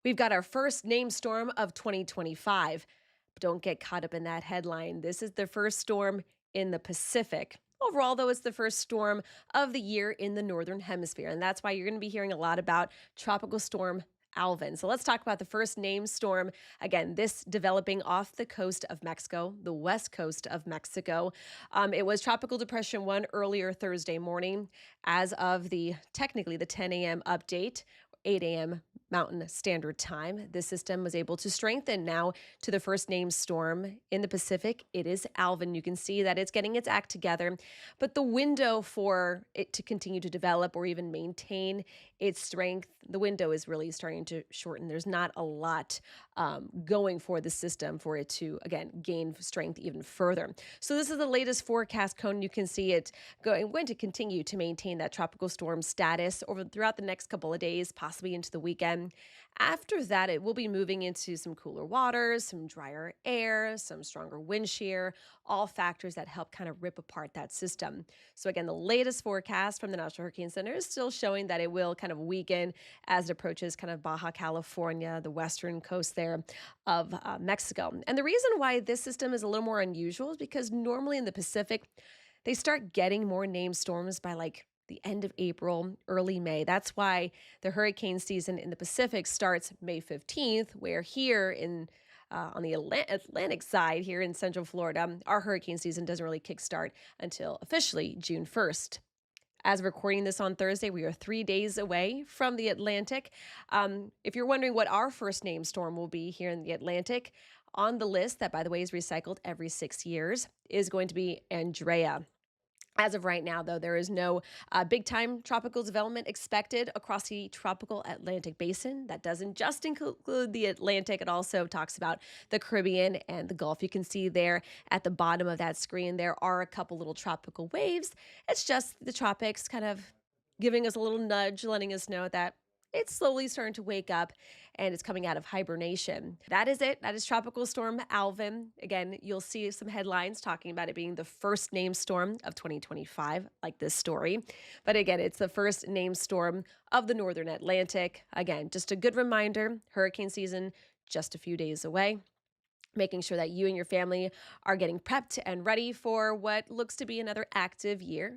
We've got our first named storm of 2025. But don't get caught up in that headline. This is the first storm in the Pacific. Overall, though, it's the first storm of the year in the Northern Hemisphere. And that's why you're going to be hearing a lot about Tropical Storm Alvin. So let's talk about the first named storm. Again, this developing off the coast of Mexico, the west coast of Mexico. It was Tropical Depression 1 earlier Thursday morning. As of technically the 10 a.m. update, 8 a.m. Mountain Standard Time. This system was able to strengthen now to the first named storm in the Pacific. It is Alvin. You can see that it's getting its act together, but the window for it to continue to develop or even maintain its strength, the window is really starting to shorten. There's not a lot going for the system for it to, again, gain strength even further. So this is the latest forecast cone. You can see it going to continue to maintain that tropical storm status throughout the next couple of days, possibly into the weekend. After that, it will be moving into some cooler waters, some drier air, some stronger wind shear, all factors that help kind of rip apart that system. So again, the latest forecast from the National Hurricane Center is still showing that it will kind of weaken as it approaches kind of Baja California, the western coast there of Mexico. And the reason why this system is a little more unusual is because normally in the Pacific, they start getting more named storms by like the end of April, early May. That's why the hurricane season in the Pacific starts May 15th, where here on the Atlantic side, here in Central Florida, our hurricane season doesn't really kickstart until officially June 1st. As of recording this on Thursday, we are 3 days away from the Atlantic. If you're wondering what our first name storm will be here in the Atlantic, on the list, that by the way is recycled every 6 years, is going to be Andrea. As of right now, though, there is no big time tropical development expected across the tropical Atlantic basin. That doesn't just include the Atlantic, it also talks about the Caribbean and the Gulf. You can see there at the bottom of that screen, there are a couple little tropical waves. It's just the tropics kind of giving us a little nudge, letting us know that it's slowly starting to wake up and it's coming out of hibernation. That is it. That is Tropical Storm Alvin. Again, you'll see some headlines talking about it being the first named storm of 2025, like this story. But again, it's the first named storm of the Northern Atlantic. Again, just a good reminder, hurricane season just a few days away. Making sure that you and your family are getting prepped and ready for what looks to be another active year